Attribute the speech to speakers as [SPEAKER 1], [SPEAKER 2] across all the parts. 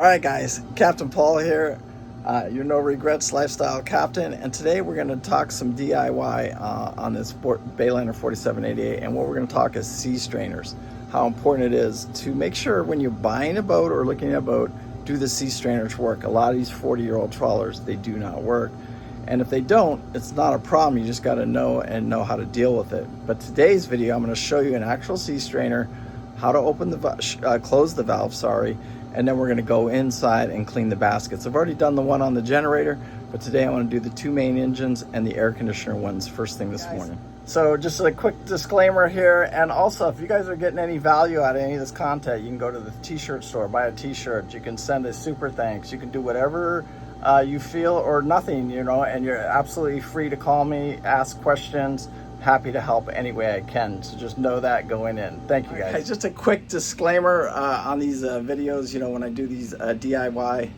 [SPEAKER 1] All right, guys, Captain Paul here, your no regrets lifestyle captain, and today we're going to talk some DIY on this Bayliner 4788, and what we're going to talk is sea strainers. How important it is to make sure when you're buying a boat or looking at a boat, do the sea strainers work? A lot of these 40-year-old trawlers, they do not work, and if they don't, it's not a problem. You just got to know how to deal with it. But today's video, I'm going to show you an actual sea strainer, how to open the close the valve, and then we're going to go inside and clean the baskets. I've already done the one on the generator, but today I want to do the two main engines and the air conditioner ones first thing this morning. So just a quick disclaimer here, and also if you guys are getting any value out of any of this content, you can go to the t-shirt store, buy a t-shirt, you can send a super thanks, you can do whatever you feel, or nothing, and you're absolutely free to call me, ask questions. Happy to help any way I can, so just know that going in. Thank you, guys. Okay, just a quick disclaimer on these videos. When I do these DIY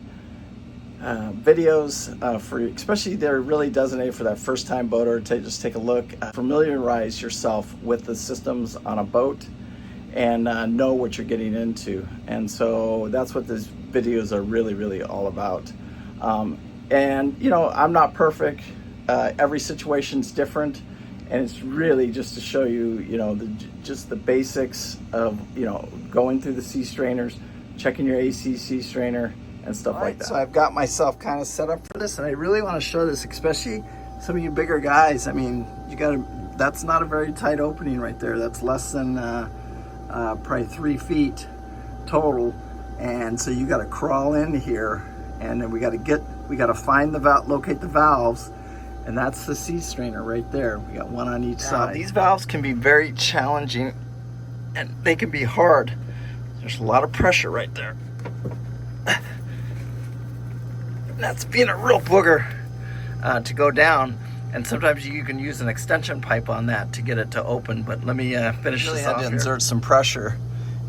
[SPEAKER 1] videos for especially they're really designated for that first time boater to just take a look, familiarize yourself with the systems on a boat, and know what you're getting into. And so that's what these videos are really all about. And I'm not perfect. Every situation's different. And it's really just to show you, just the basics of, going through the sea strainers, checking your AC sea strainer and stuff like that. So I've got myself kind of set up for this, and I really want to show this, especially some of you bigger guys. I mean, that's not a very tight opening right there. That's less than probably 3 feet total. And so you got to crawl in here, and then we got to find the valve, locate the valves. And that's the sea strainer right there. We got one on each side. These valves can be very challenging, and they can be hard. There's a lot of pressure right there. That's being a real booger to go down. And sometimes you can use an extension pipe on that to get it to open. But let me finish this off here. Insert some pressure,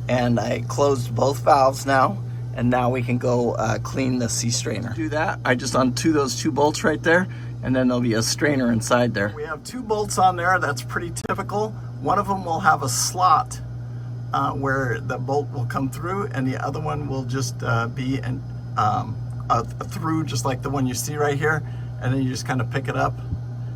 [SPEAKER 1] and I closed both valves now. And now we can go clean the sea strainer. To do that, I just undo those 2 bolts right there, and then there'll be a strainer inside there. We have 2 bolts on there. That's pretty typical. One of them will have a slot where the bolt will come through, and the other one will just be through, just like the one you see right here. And then you just kind of pick it up,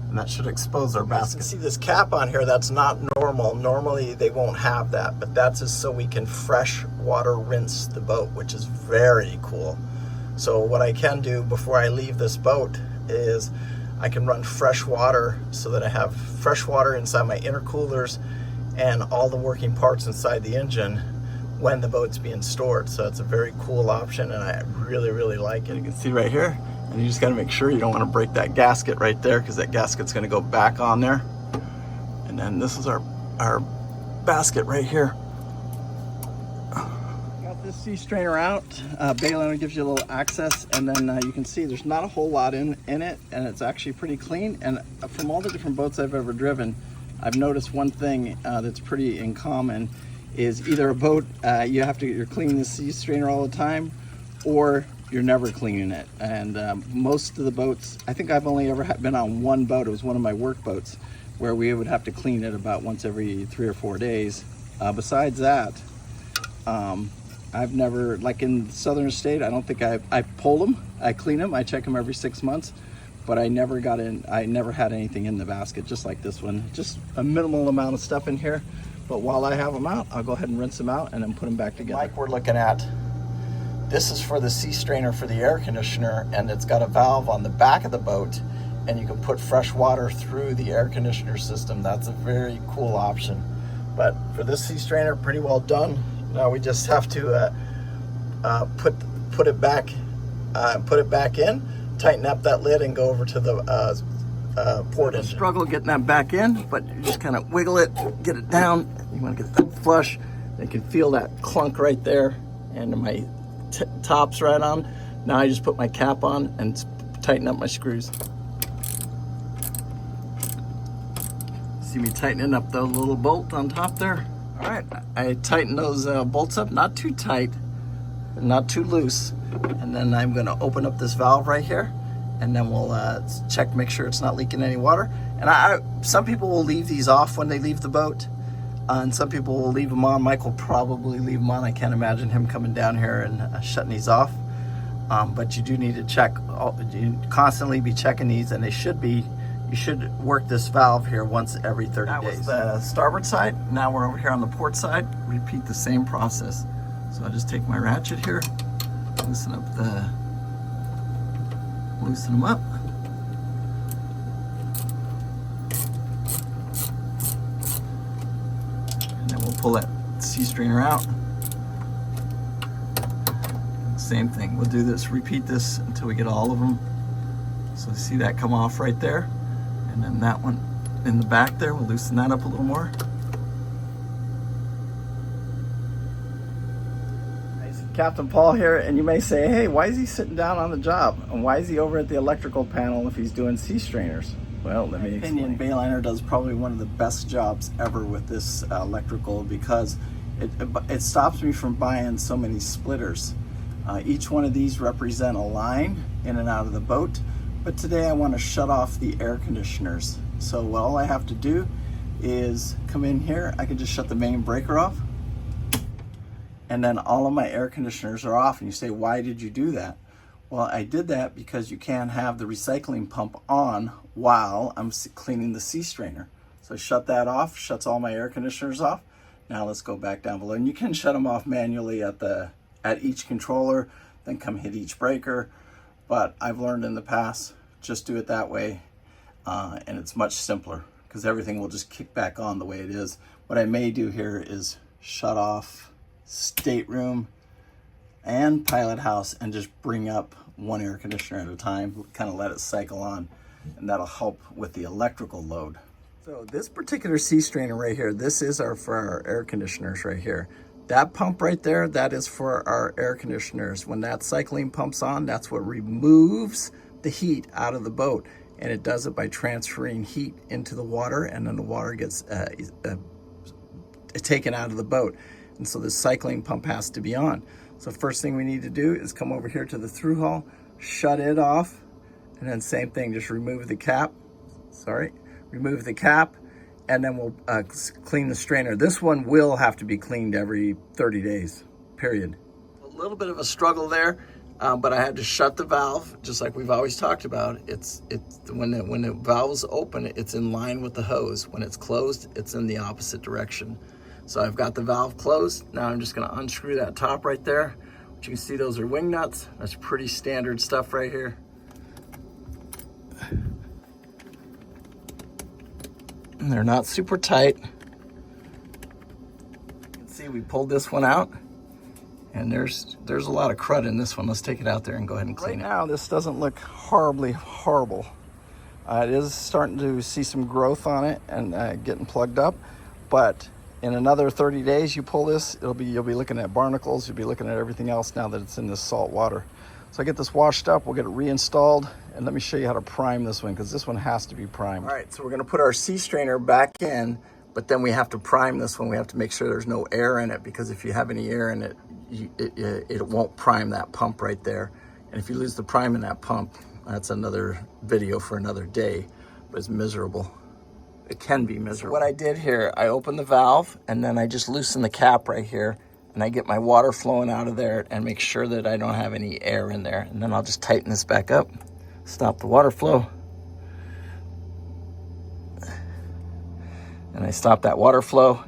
[SPEAKER 1] and that should expose our basket. You can see this cap on here, that's not normal. Normally they won't have that, but that's just so we can fresh water rinse the boat, which is very cool. So what I can do before I leave this boat is I can run fresh water, so that I have fresh water inside my intercoolers and all the working parts inside the engine when the boat's being stored. So it's a very cool option, and I really like it. You can see right here, and you just got to make sure you don't want to break that gasket right there, because that gasket's going to go back on there. And then this is our basket right here. Got this sea strainer out. Bayliner gives you a little access, and then you can see there's not a whole lot in it, and it's actually pretty clean. And from all the different boats I've ever driven, I've noticed one thing that's pretty in common is either a boat you're cleaning the sea strainer all the time, or you're never cleaning it. And most of the boats, I think I've only ever been on one boat. It was one of my work boats where we would have to clean it about once every 3 or 4 days. Besides that, I've never, like in Southern State, I don't think I pull them, I clean them, I check them every 6 months, but I never had anything in the basket, just like this one. Just a minimal amount of stuff in here, but while I have them out, I'll go ahead and rinse them out and then put them back together. Like we're looking at, this is for the sea strainer for the air conditioner, and it's got a valve on the back of the boat, and you can put fresh water through the air conditioner system. That's a very cool option. But for this sea strainer, pretty well done. Now we just have to put it back in, tighten up that lid, and go over to the port engine. Struggle getting that back in, but you just kind of wiggle it, get it down. You want to get that flush. You can feel that clunk right there, and my top's right on. Now I just put my cap on and tighten up my screws. See me tightening up the little bolt on top there? All right, I tighten those bolts up, not too tight, not too loose. And then I'm gonna open up this valve right here, and then we'll check, make sure it's not leaking any water. And some people will leave these off when they leave the boat. And some people will leave them on. Mike will probably leave them on. I can't imagine him coming down here and shutting these off. but you do need to check, you constantly be checking these, and you should work this valve here once every 30 days. That was the starboard side. Now we're over here on the port side. Repeat the same process. So I'll just take my ratchet here, loosen them up. And then we'll pull that sea strainer out. Same thing, we'll do this, repeat this until we get all of them. So see that come off right there? And then that one in the back there, we'll loosen that up a little more. Captain Paul here, and you may say, hey, why is he sitting down on the job? And why is he over at the electrical panel if he's doing sea strainers? Well, let me explain. In my opinion, Bayliner does probably one of the best jobs ever with this electrical, because it stops me from buying so many splitters. Each one of these represent a line in and out of the boat, but today I want to shut off the air conditioners. So all I have to do is come in here, I can just shut the main breaker off, and then all of my air conditioners are off. And you say, why did you do that? Well, I did that because you can't have the recycling pump on while I'm cleaning the sea strainer. So I shut that off, shuts all my air conditioners off. Now let's go back down below, and you can shut them off manually at each controller, then come hit each breaker. But I've learned in the past, just do it that way, and it's much simpler because everything will just kick back on the way it is. What I may do here is shut off stateroom and pilot house and just bring up one air conditioner at a time, kind of let it cycle on, and that'll help with the electrical load. So this particular sea strainer right here, this is for our air conditioners right here. That pump right there, that is for our air conditioners. When that cycling pump's on, that's what removes the heat out of the boat. And it does it by transferring heat into the water, and then the water gets taken out of the boat. And so the cycling pump has to be on. So first thing we need to do is come over here to the through hull, shut it off, and then same thing, just remove the cap. Remove the cap. And then we'll clean the strainer. This one will have to be cleaned every 30 days, period. A little bit of a struggle there, but I had to shut the valve, just like we've always talked about. It's when the valve's open, it's in line with the hose. When it's closed, it's in the opposite direction. So I've got the valve closed. Now I'm just gonna unscrew that top right there. But you can see those are wing nuts. That's pretty standard stuff right here. And they're not super tight. You can see we pulled this one out, and there's a lot of crud in this one. Let's take it out there and go ahead and clean it. Right now, this doesn't look horrible. It is starting to see some growth on it and getting plugged up, but in another 30 days, you pull this, you'll be looking at barnacles, you'll be looking at everything else now that it's in this salt water. So I get this washed up, we'll get it reinstalled, and let me show you how to prime this one, because this one has to be primed. All right, so we're gonna put our sea strainer back in, but then we have to prime this one. We have to make sure there's no air in it, because if you have any air in it, it won't prime that pump right there. And if you lose the prime in that pump, that's another video for another day, but it's miserable. It can be miserable. So what I did here, I opened the valve, and then I just loosened the cap right here, and I get my water flowing out of there and make sure that I don't have any air in there. And then I'll just tighten this back up, stop the water flow. And I stop that water flow.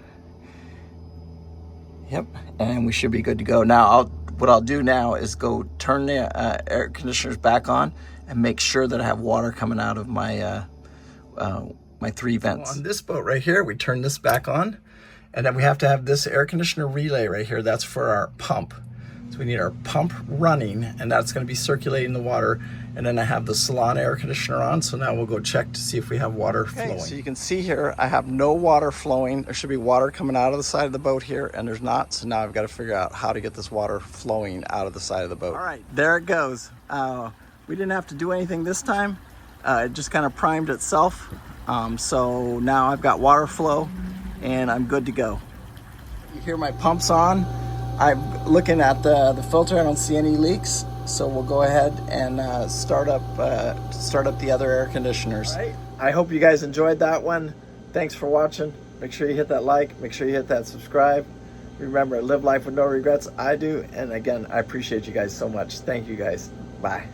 [SPEAKER 1] Yep, and we should be good to go. Now, what I'll do now is go turn the air conditioners back on and make sure that I have water coming out of my my 3 vents. On this boat right here, we turn this back on, and then we have to have this air conditioner relay right here. That's for our pump. So we need our pump running, and that's going to be circulating the water. And then I have the salon air conditioner on, so now we'll go check to see if we have water flowing. So you can see here, I have no water flowing. There should be water coming out of the side of the boat here, and there's not. So now I've got to figure out how to get this water flowing out of the side of the boat. All right, there it goes. We didn't have to do anything this time. It just kind of primed itself. So now I've got water flow, and I'm good to go. You hear my pumps on. I'm looking at the filter. I don't see any leaks, so we'll go ahead and start up the other air conditioners. All right. I hope you guys enjoyed that one. Thanks for watching. Make sure you hit that like. Make sure you hit that subscribe.
[SPEAKER 2] Remember, live life with no regrets. I do. And again, I appreciate you guys so much. Thank you guys. Bye.